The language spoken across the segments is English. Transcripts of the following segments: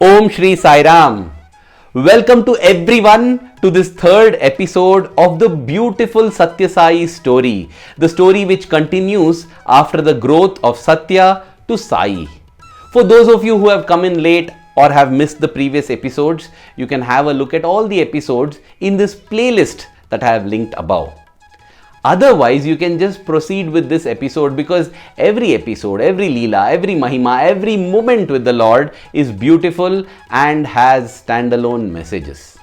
Om Shri Sai Ram. Welcome to everyone to this third episode of the beautiful Sathya Sai Story, the story which continues after the growth of Sathya to Sai. For those of you who have come in late or have missed the previous episodes, you can have a look at all the episodes in this playlist that I have linked above. Otherwise, you can just proceed with this episode because every episode, every leela, every mahima, every moment with the Lord is beautiful and has standalone messages.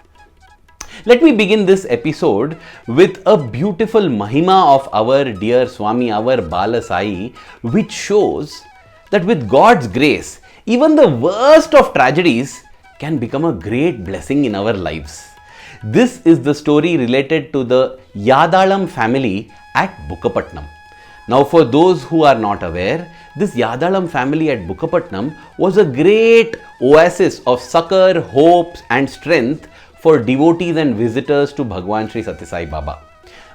Let me begin this episode with a beautiful mahima of our dear Swami, our Bala Sai, which shows that with God's grace, even the worst of tragedies can become a great blessing in our lives. This is the story related to the Yadalam family at Bukkapatnam. Now, for those who are not aware, this Yadalam family at Bukkapatnam was a great oasis of succor, hope and strength for devotees and visitors to Bhagawan Sri Sathya Sai Baba.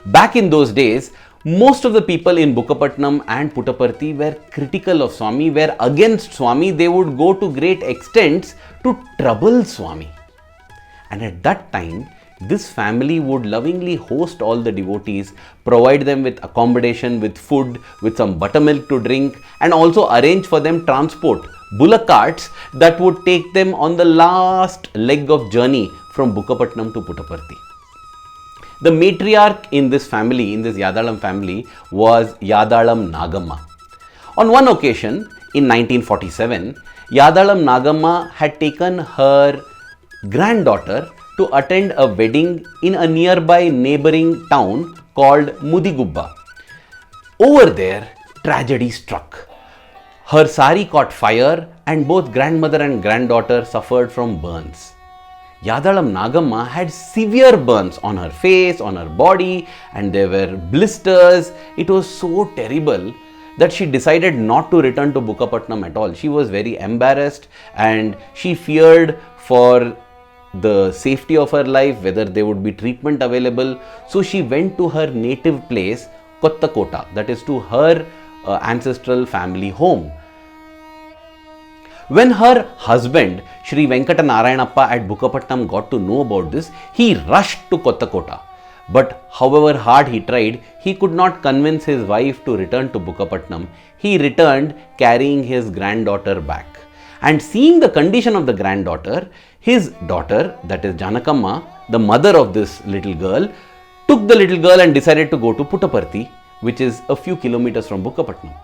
Back in those days, most of the people in Bukkapatnam and Puttaparthi were critical of Swami, were against Swami. They would go to great extents to trouble Swami. And at that time, this family would lovingly host all the devotees, provide them with accommodation, with food, with some buttermilk to drink, and also arrange for them transport, bullock carts that would take them on the last leg of journey from Bukkapatnam to Puttaparthi. The matriarch in this family, in this Yadalam family, was Yadalam Nagama. On one occasion, in 1947, Yadalam Nagama had taken her granddaughter to attend a wedding in a nearby neighboring town called Mudigubba. Over there, tragedy struck. Her sari caught fire and both grandmother and granddaughter suffered from burns. Yadalam Nagama had severe burns on her face, on her body, and there were blisters. It was so terrible that she decided not to return to Bukkapatnam at all. She was very embarrassed and she feared for the safety of her life, whether there would be treatment available. So she went to her native place, Kottakota, that is to her ancestral family home. When her husband, Sri Venkata Narayanappa at Bukkapatnam got to know about this, he rushed to Kottakota. But however hard he tried, he could not convince his wife to return to Bukkapatnam. He returned carrying his granddaughter back. And seeing the condition of the granddaughter, his daughter, that is Janakamma, the mother of this little girl, took the little girl and decided to go to Puttaparthi, which is a few kilometers from Bukkapatnam.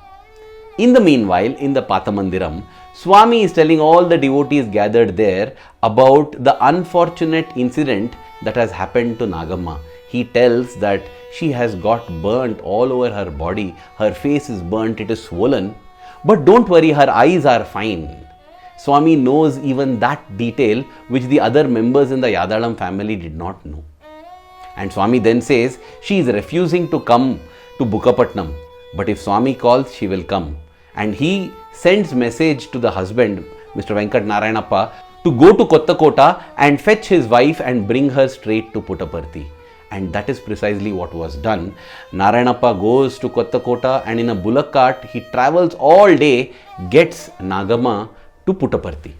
In the meanwhile, in the Pathmandaram, Swami is telling all the devotees gathered there about the unfortunate incident that has happened to Nagamma. He tells that she has got burnt all over her body, her face is burnt, it is swollen, but don't worry, her eyes are fine. Swami knows even that detail which the other members in the Yadalam family did not know. And Swami then says she is refusing to come to Bukkapatnam, but if Swami calls, she will come. And he sends message to the husband, Mr. Venkat Narayanappa, to go to Kottakota and fetch his wife and bring her straight to Puttaparthi. And that is precisely what was done. Narayanappa goes to Kottakota and in a bullock cart, he travels all day, gets Nagama to Puttaparthi.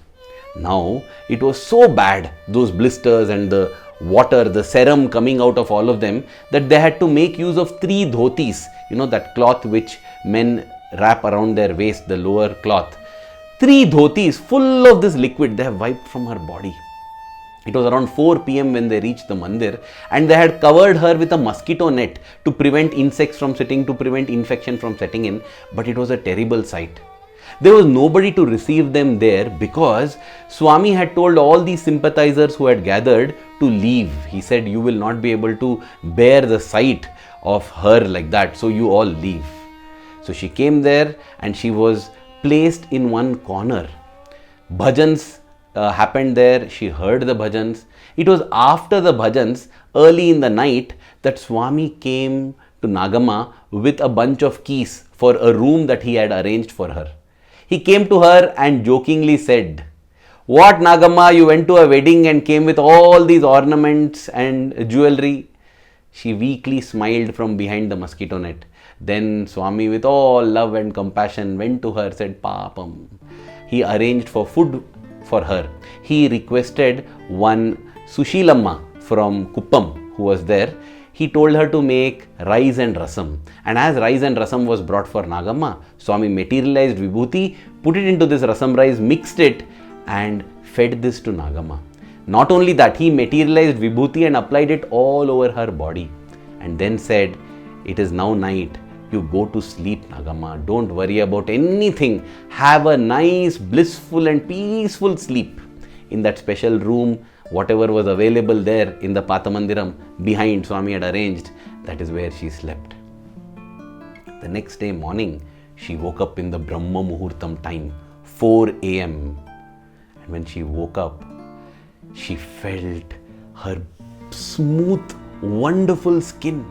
Now, it was so bad, those blisters and the water, the serum coming out of all of them, that they had to make use of 3 dhotis, that cloth which men wrap around their waist, the lower cloth. 3 dhotis full of this liquid they have wiped from her body. It was around 4 p.m. when they reached the mandir and they had covered her with a mosquito net to prevent insects from sitting, to prevent infection from setting in, but it was a terrible sight. There was nobody to receive them there because Swami had told all these sympathizers who had gathered to leave. He said, you will not be able to bear the sight of her like that, so you all leave. So she came there and she was placed in one corner. Bhajans happened there. She heard the bhajans. It was after the bhajans, early in the night, that Swami came to Nagama with a bunch of keys for a room that he had arranged for her. He came to her and jokingly said, "What, Nagama, you went to a wedding and came with all these ornaments and jewelry?" She weakly smiled from behind the mosquito net. Then Swami, with all love and compassion, went to her, said, "Papam." He arranged for food for her. He requested one Sushilamma from Kuppam who was there. He told her to make rice and rasam. And as rice and rasam was brought for Nagamma, Swami materialized vibhuti, put it into this rasam rice, mixed it and fed this to Nagamma. Not only that, he materialized vibhuti and applied it all over her body. And then said, "It is now night. You go to sleep, Nagamma. Don't worry about anything. Have a nice, blissful and peaceful sleep." In that special room, whatever was available there in the Pathmandaram behind Swami had arranged, that is where she slept. The next day morning, she woke up in the Brahma Muhurtam time, 4 a.m. And when she woke up, she felt her smooth, wonderful skin.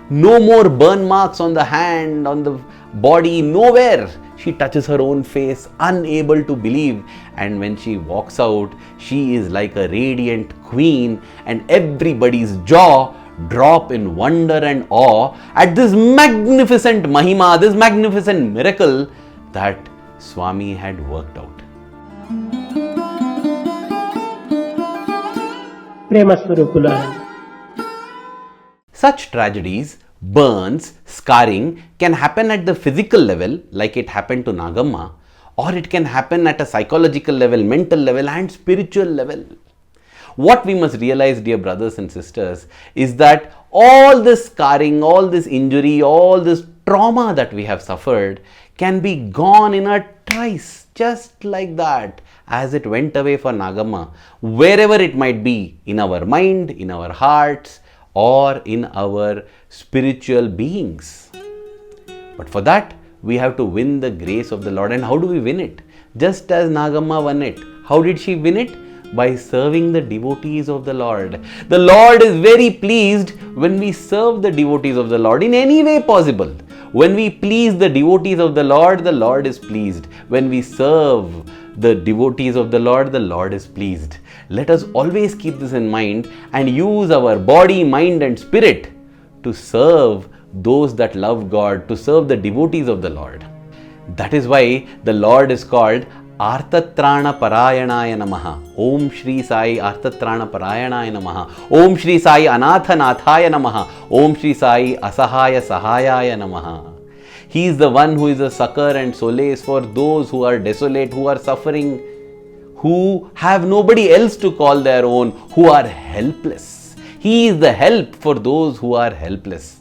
No more burn marks on the hand, on the body, nowhere. She touches her own face, unable to believe. And when she walks out, she is like a radiant queen, and everybody's jaw drop in wonder and awe at this magnificent mahima, this magnificent miracle that Swami had worked out. Such tragedies, burns, scarring can happen at the physical level like it happened to Nagamma, or it can happen at a psychological level, mental level and spiritual level. What we must realize, dear brothers and sisters, is that all this scarring, all this injury, all this trauma that we have suffered can be gone in a trice, just like that, as it went away for Nagamma, wherever it might be, in our mind, in our hearts, or in our spiritual beings. But for that, we have to win the grace of the Lord. And how do we win it? Just as Nagamma won it. How did she win it? By serving the devotees of the Lord. The Lord is very pleased when we serve the devotees of the Lord in any way possible. When we please the devotees of the Lord is pleased. When we serve the devotees of the Lord is pleased. Let us always keep this in mind and use our body, mind and spirit to serve those that love God, to serve the devotees of the Lord. That is why the Lord is called Artatrana Parayanaya Namaha. Om Shri Sai Artatrana Parayanaya Namaha. Om Shri Sai Anathanathaya Namaha. Om Shri Sai Asahaya Sahayaya Namaha. He is the one who is a succor and solace for those who are desolate, who are suffering, who have nobody else to call their own, who are helpless. He is the help for those who are helpless.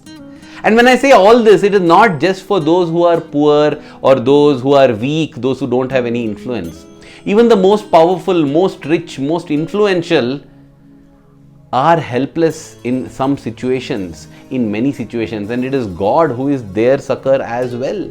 And when I say all this, it is not just for those who are poor or those who are weak, those who don't have any influence. Even the most powerful, most rich, most influential are helpless in some situations, in many situations, and it is God who is their succor as well.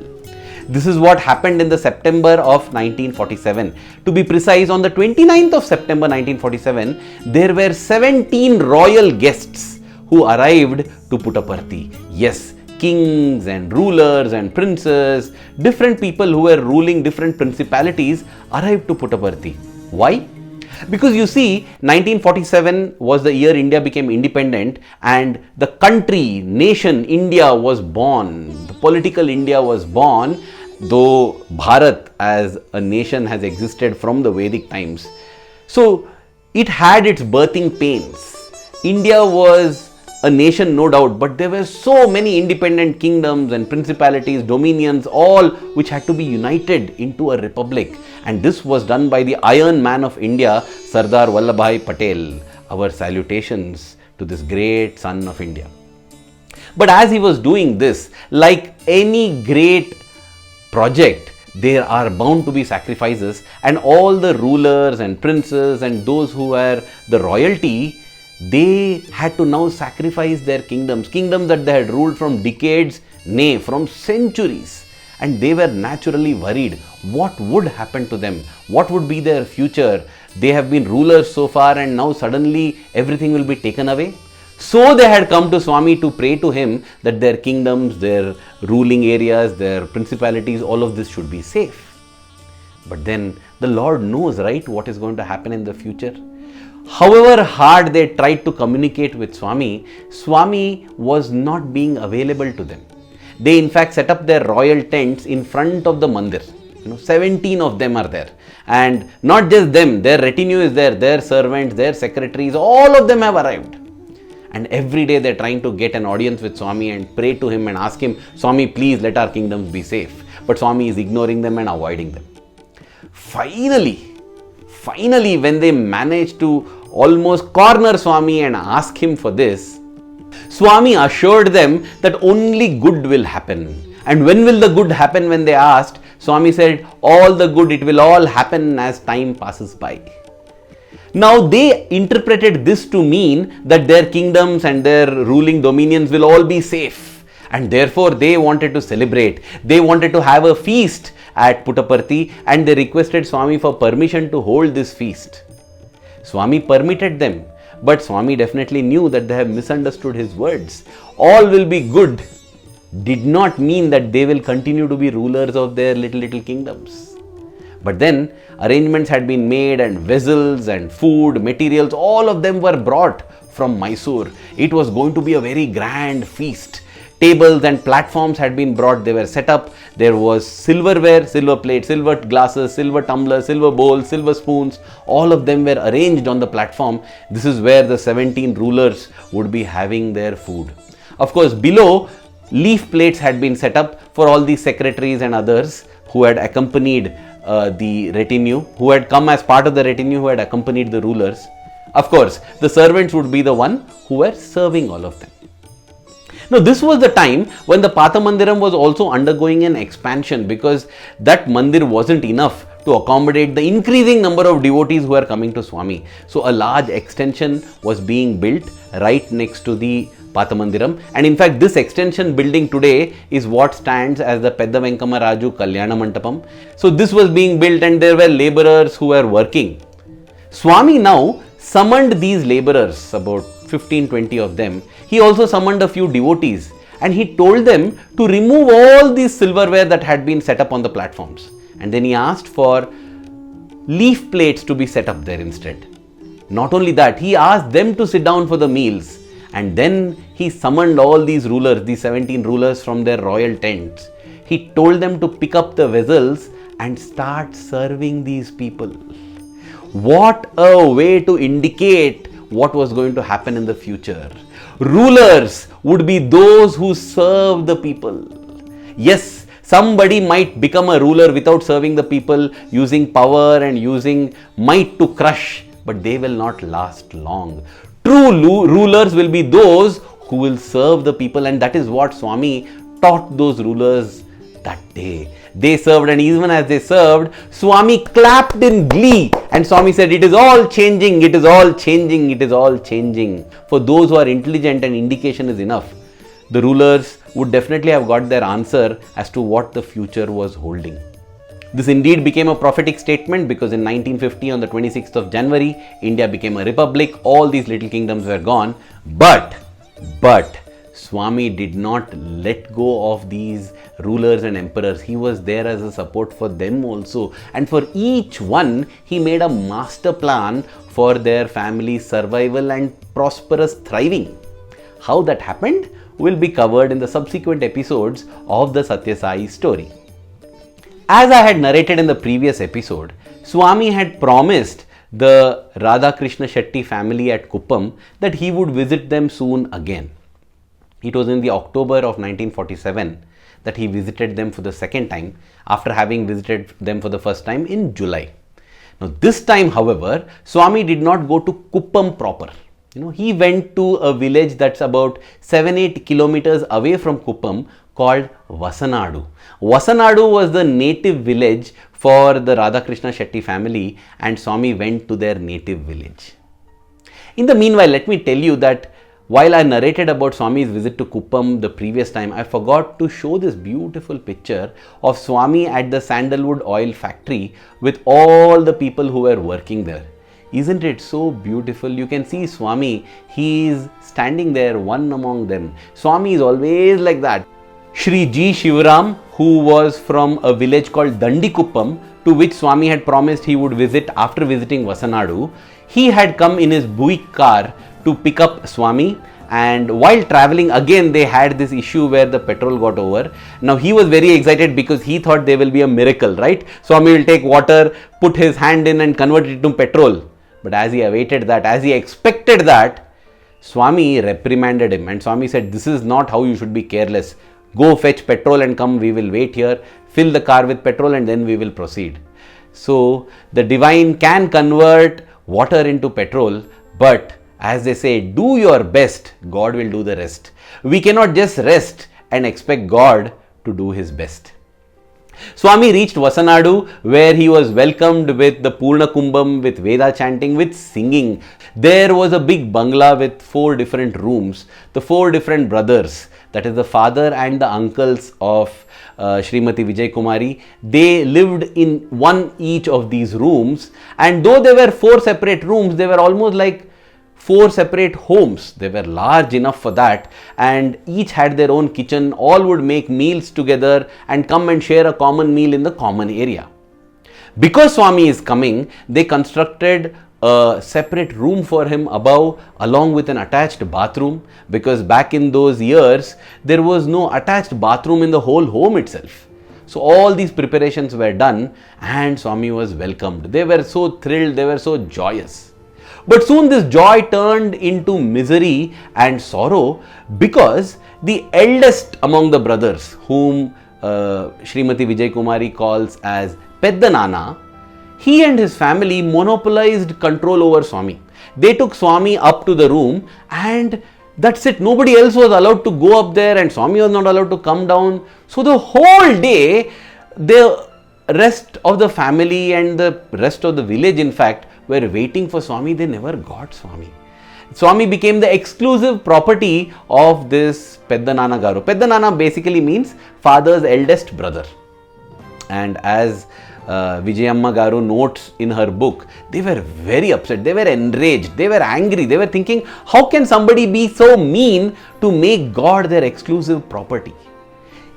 This is what happened in the September of 1947. To be precise, on the 29th of September 1947, there were 17 royal guests who arrived to Puttaparthi. Yes, kings and rulers and princes, different people who were ruling different principalities arrived to Puttaparthi. Why? Because you see, 1947 was the year India became independent and the country, nation India was born. The political India was born, though Bharat as a nation has existed from the Vedic times. So it had its birthing pains. India was a nation, no doubt, but there were so many independent kingdoms and principalities, dominions, all which had to be united into a republic. And this was done by the Iron Man of India, Sardar Vallabhbhai Patel. Our salutations to this great son of India. But as he was doing this, like any great project, there are bound to be sacrifices, and all the rulers and princes and those who were the royalty, they had to now sacrifice their kingdoms that they had ruled from decades, nay, from centuries. And they were naturally worried. What would happen to them? What would be their future? They have been rulers so far and now suddenly everything will be taken away. So they had come to Swami to pray to him that their kingdoms, their ruling areas, their principalities, all of this should be safe. But then the Lord knows, right, what is going to happen in the future. However hard they tried to communicate with Swami, Swami was not being available to them. They in fact set up their royal tents in front of the mandir. 17 of them are there. And not just them, their retinue is there, their servants, their secretaries, all of them have arrived. And every day they're trying to get an audience with Swami and pray to him and ask him, Swami, please let our kingdoms be safe. But Swami is ignoring them and avoiding them. Finally, when they managed to almost corner Swami and ask him for this, Swami assured them that only good will happen. And when will the good happen? When they asked, Swami said, all the good, it will all happen as time passes by. Now they interpreted this to mean that their kingdoms and their ruling dominions will all be safe. And therefore they wanted to celebrate. They wanted to have a feast at Puttaparthi and they requested Swami for permission to hold this feast. Swami permitted them, but Swami definitely knew that they have misunderstood his words. All will be good did not mean that they will continue to be rulers of their little kingdoms. But then arrangements had been made and vessels and food, materials, all of them were brought from Mysore. It was going to be a very grand feast. Tables and platforms had been brought, they were set up. There was silverware, silver plates, silver glasses, silver tumblers, silver bowls, silver spoons. All of them were arranged on the platform. This is where the 17 rulers would be having their food. Of course, below, leaf plates had been set up for all the secretaries and others who had accompanied the retinue, who had come as part of the retinue, who had accompanied the rulers. Of course, the servants would be the one who were serving all of them. Now, this was the time when the Pathmandaram was also undergoing an expansion because that mandir wasn't enough to accommodate the increasing number of devotees who are coming to Swami. So, a large extension was being built right next to the Pathmandaram, and in fact this extension building today is what stands as the Pedda Venkama Raju Kalyana Mandapam. So this was being built and there were laborers who were working. Swami now summoned these laborers, about 15-20 of them. He also summoned a few devotees and he told them to remove all these silverware that had been set up on the platforms, and then he asked for leaf plates to be set up there instead. Not only that, he asked them to sit down for the meals. And then he summoned all these rulers, these 17 rulers from their royal tents. He told them to pick up the vessels and start serving these people. What a way to indicate what was going to happen in the future. Rulers would be those who serve the people. Yes, somebody might become a ruler without serving the people, using power and using might to crush, but they will not last long. True rulers will be those who will serve the people, and that is what Swami taught those rulers that day. They served, and even as they served, Swami clapped in glee and Swami said, it is all changing, it is all changing, it is all changing. For those who are intelligent and indication is enough, the rulers would definitely have got their answer as to what the future was holding. This indeed became a prophetic statement because in 1950 on the 26th of January, India became a republic, all these little kingdoms were gone. But Swami did not let go of these rulers and emperors. He was there as a support for them also. And for each one, he made a master plan for their family's survival and prosperous thriving. How that happened will be covered in the subsequent episodes of the Sathya Sai story. As I had narrated in the previous episode, Swami had promised the Radha Krishna Shetty family at Kuppam that he would visit them soon again. It was in the October of 1947 that he visited them for the second time after having visited them for the first time in July. Now this time, however, Swami did not go to Kuppam proper. He went to a village that's about 7-8 kilometers away from Kuppam called Wasanadu. Wasanadu was the native village for the Radha Krishna Shetty family, and Swami went to their native village. In the meanwhile, let me tell you that while I narrated about Swami's visit to Kuppam the previous time, I forgot to show this beautiful picture of Swami at the sandalwood oil factory with all the people who were working there. Isn't it so beautiful? You can see Swami, he is standing there, one among them. Swami is always like that. Shri G. Shivaram, who was from a village called Dandikuppam, to which Swami had promised he would visit after visiting Wasanadu, he had come in his Buick car to pick up Swami, and while traveling again they had this issue where the petrol got over. Now he was very excited because he thought there will be a miracle, right? Swami will take water, put his hand in and convert it to petrol. But as he awaited that, as he expected that, Swami reprimanded him, and Swami said, this is not how you should be careless. Go fetch petrol and come, we will wait here, fill the car with petrol and then we will proceed. So the divine can convert water into petrol, but as they say, do your best, God will do the rest. We cannot just rest and expect God to do his best. Swami reached Wasanadu, where he was welcomed with the Purna Kumbham, with Veda chanting, with singing. There was a big bangla with 4 different rooms. The 4 different brothers, that is the father and the uncles of Srimati Vijay Kumari, they lived in one each of these rooms, and though there were 4 separate rooms, they were almost like 4 separate homes. They were large enough for that, and each had their own kitchen. All would make meals together and come and share a common meal in the common area. Because Swami is coming, they constructed a separate room for him above, along with an attached bathroom, because back in those years there was no attached bathroom in the whole home itself. So all these preparations were done and Swami was welcomed. They were so thrilled, they were so joyous. But soon this joy turned into misery and sorrow, because the eldest among the brothers, whom Srimati Vijay Kumari calls as Pedanana, he and his family monopolized control over Swami. They took Swami up to the room and that's it. Nobody else was allowed to go up there and Swami was not allowed to come down. So the whole day, the rest of the family and the rest of the village, in fact, were waiting for Swami. They never got Swami. Swami became the exclusive property of this Pedanagaru. Pedanana basically means father's eldest brother. And as Vijayamma Garu notes in her book, they were very upset, they were enraged, they were angry, they were thinking, how can somebody be so mean to make God their exclusive property?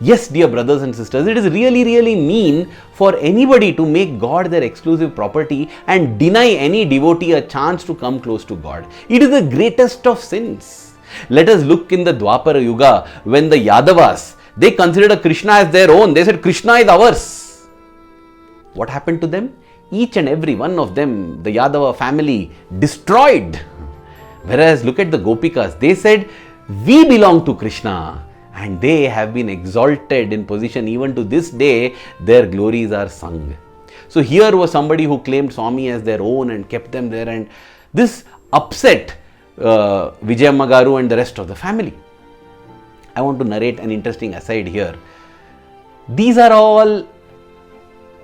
Yes, dear brothers and sisters, it is really, really mean for anybody to make God their exclusive property and deny any devotee a chance to come close to God. It is the greatest of sins. Let us look in the Dwapara Yuga, when the Yadavas, they considered Krishna as their own. They said, Krishna is ours. What happened to them? Each and every one of them, the Yadava family, destroyed. Whereas look at the Gopikas, they said, we belong to Krishna. And they have been exalted in position. Even to this day, their glories are sung. So here was somebody who claimed Swami as their own and kept them there, and this upset Vijayamma Garu and the rest of the family. I want to narrate an interesting aside here. These are all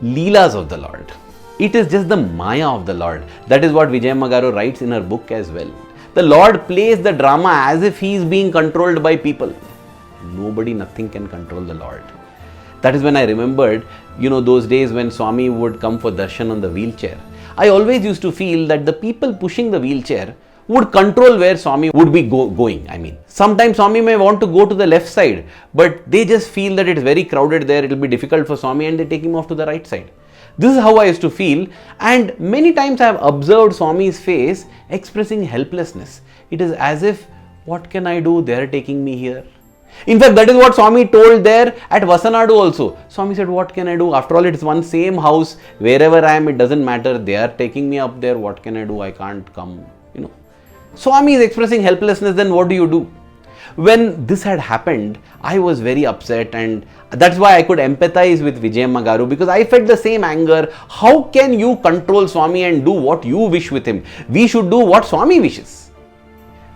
leelas of the Lord. It is just the maya of the Lord. That is what Vijayamma Garu writes in her book as well. The Lord plays the drama as if he is being controlled by people. Nobody, nothing can control the Lord. That is when I remembered, those days when Swami would come for darshan on the wheelchair. I always used to feel that the people pushing the wheelchair would control where Swami would be going. I mean, sometimes Swami may want to go to the left side, but they just feel that it is very crowded there, it will be difficult for Swami, and they take him off to the right side. This is how I used to feel, and many times I have observed Swami's face expressing helplessness. It is as if, what can I do? They are taking me here. In fact, that is what Swami told there at Wasanadu also. Swami said, what can I do? After all, it is one same house. Wherever I am, it doesn't matter. They are taking me up there. What can I do? I can't come. Swami is expressing helplessness. Then what do you do? When this had happened, I was very upset, and that's why I could empathize with Vijayamma Garu, because I felt the same anger. How can you control Swami and do what you wish with him? We should do what Swami wishes.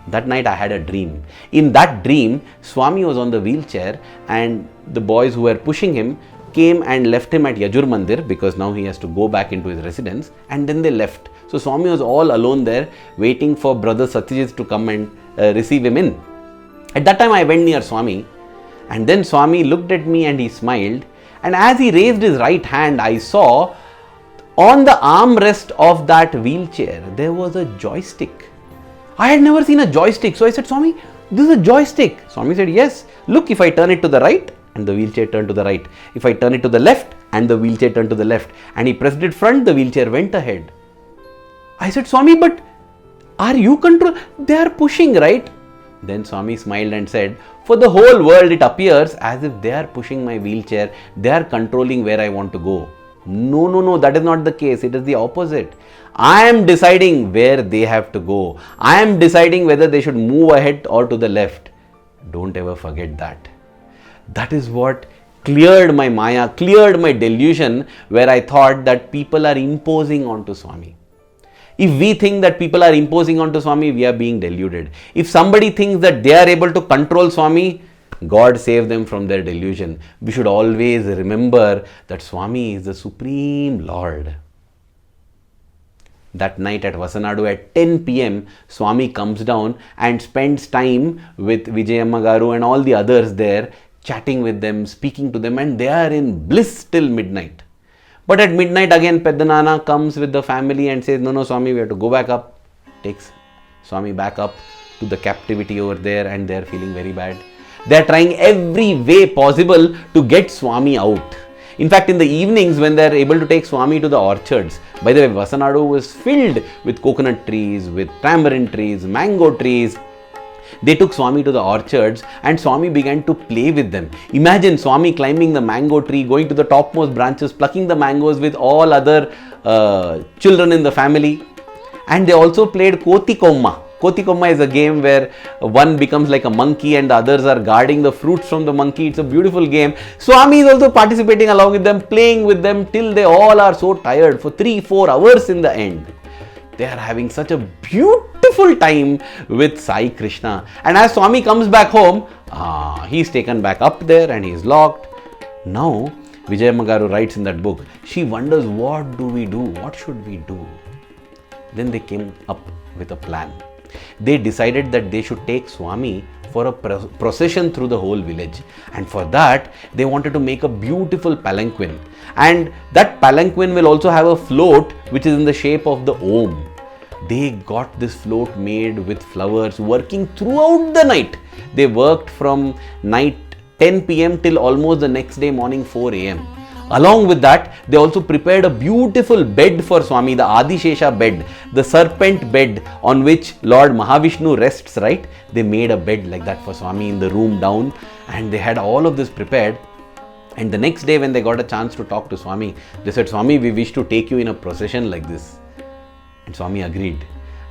That night I had a dream. In that dream, Swami was on the wheelchair and the boys who were pushing him came and left him at Yajur Mandir, because now he has to go back into his residence, and then they left. So Swami was all alone there waiting for brother Satyajit to come and receive him in. At that time I went near Swami, and then Swami looked at me and he smiled, and as he raised his right hand, I saw on the armrest of that wheelchair there was a joystick. I had never seen a joystick. So I said, Swami, this is a joystick. Swami said, yes. Look, if I turn it to the right, and the wheelchair turned to the right. If I turn it to the left, and the wheelchair turned to the left. And he pressed it front, the wheelchair went ahead. I said, Swami, but are you control? They are pushing, right? Then Swami smiled and said, for the whole world it appears as if they are pushing my wheelchair, they are controlling where I want to go. No, that is not the case. It is the opposite. I am deciding where they have to go. I am deciding whether they should move ahead or to the left. Don't ever forget that. That is what cleared my Maya, cleared my delusion, where I thought that people are imposing onto Swami. If we think that people are imposing onto Swami, we are being deluded. If somebody thinks that they are able to control Swami, God save them from their delusion. We should always remember that Swami is the Supreme Lord. That night at Wasanadu at 10 p.m, Swami comes down and spends time with Vijayamagaru and all the others there, chatting with them, speaking to them, and they are in bliss till midnight. But at midnight again, Pedanana comes with the family and says, no, Swami, we have to go back up. Takes Swami back up to the captivity over there, and they are feeling very bad. They are trying every way possible to get Swami out. In fact, in the evenings when they are able to take Swami to the orchards, by the way, Wasanadu was filled with coconut trees, with tamarind trees, mango trees. They took Swami to the orchards and Swami began to play with them. Imagine Swami climbing the mango tree, going to the topmost branches, plucking the mangoes with all other children in the family. And they also played Kotikomma. Kotikomma is a game where one becomes like a monkey and the others are guarding the fruits from the monkey. It's a beautiful game. Swami is also participating along with them, playing with them till they all are so tired for 3-4 hours in the end. They are having such a beautiful time with Sai Krishna. And as Swami comes back home, he's taken back up there and he's locked. Now, Vijayamagaru writes in that book, she wonders, what do we do? What should we do? Then they came up with a plan. They decided that they should take Swami for a procession through the whole village, and for that they wanted to make a beautiful palanquin, and that palanquin will also have a float which is in the shape of the Om. They got this float made with flowers, working throughout the night. They worked from night 10 p.m. till almost the next day morning 4 a.m. Along with that, they also prepared a beautiful bed for Swami, the Adishesha bed, the serpent bed on which Lord Mahavishnu rests, right? They made a bed like that for Swami in the room down, and they had all of this prepared. And the next day when they got a chance to talk to Swami, they said, Swami, we wish to take you in a procession like this. And Swami agreed.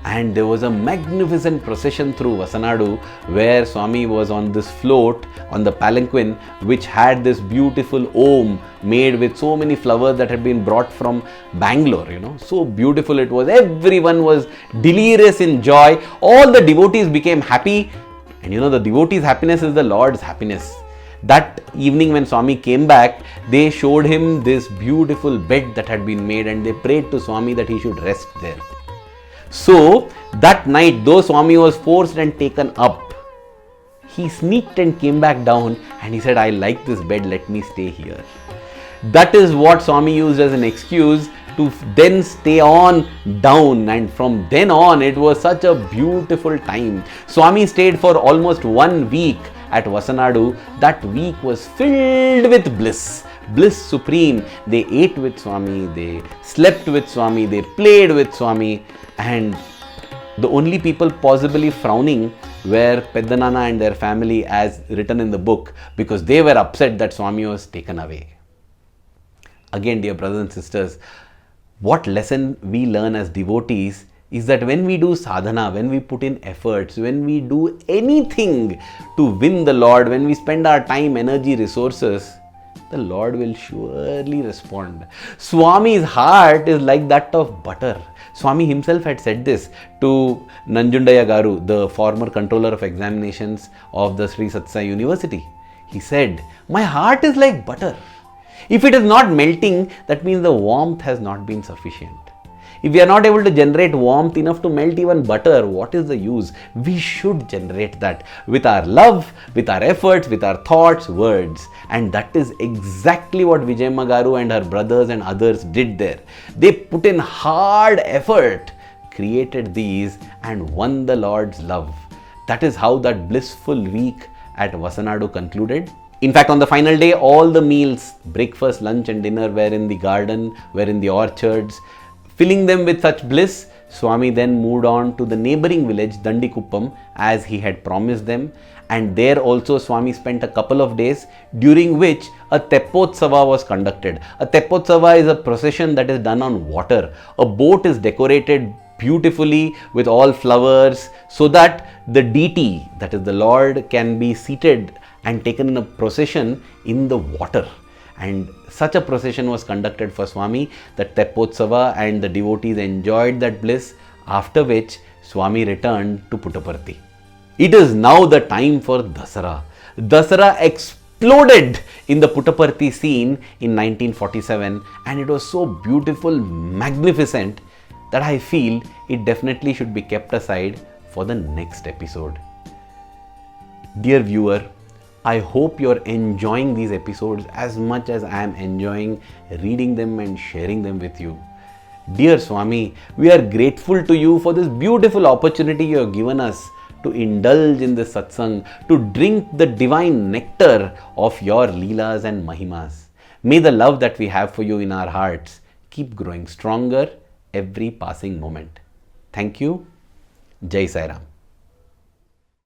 And there was a magnificent procession through Wasanadu where Swami was on this float on the palanquin which had this beautiful Om made with so many flowers that had been brought from Bangalore, So beautiful it was. Everyone was delirious in joy. All the devotees became happy. And the devotees' happiness is the Lord's happiness. That evening when Swami came back, they showed him this beautiful bed that had been made and they prayed to Swami that he should rest there. So that night, though Swami was forced and taken up, he sneaked and came back down and he said, I like this bed, let me stay here. That is what Swami used as an excuse to then stay on down, and from then on it was such a beautiful time. Swami stayed for almost 1 week at Wasanadu. That week was filled with bliss. Bliss supreme. They ate with Swami, they slept with Swami, they played with Swami, and the only people possibly frowning were Pedanana and their family, as written in the book, because they were upset that Swami was taken away. Again, dear brothers and sisters, what lesson we learn as devotees is that when we do sadhana, when we put in efforts, when we do anything to win the Lord, when we spend our time, energy, resources, the Lord will surely respond. Swami's heart is like that of butter. Swami himself had said this to Nanjundayagaru, the former controller of examinations of the Sri Sathya Sai University. He said, my heart is like butter. If it is not melting, that means the warmth has not been sufficient. If we are not able to generate warmth enough to melt even butter, what is the use? We should generate that with our love, with our efforts, with our thoughts, words. And that is exactly what Vijayamagaru and her brothers and others did there. They put in hard effort, created these, and won the Lord's love. That is how that blissful week at Wasanadu concluded. In fact, on the final day, all the meals, breakfast, lunch and dinner, were in the garden, were in the orchards, filling them with such bliss Swami then moved on to the neighboring village Dandikuppam as he had promised them, and there also Swami spent a couple of days, during which a Teppotsava was conducted. A Teppotsava is a procession that is done on water. A boat is decorated beautifully with all flowers so that the deity, that is the Lord, can be seated and taken in a procession in the water. And such a procession was conducted for Swami, that Teppotsava, and the devotees enjoyed that bliss, after which Swami returned to Puttaparthi. It is now the time for Dasara. Dasara exploded in the Puttaparthi scene in 1947, and it was so beautiful, magnificent, that I feel it definitely should be kept aside for the next episode. Dear viewer, I hope you're enjoying these episodes as much as I am enjoying reading them and sharing them with you. Dear Swami, we are grateful to you for this beautiful opportunity you have given us to indulge in this satsang, to drink the divine nectar of your leelas and mahimas. May the love that we have for you in our hearts keep growing stronger every passing moment. Thank you. Jai Sai Ram.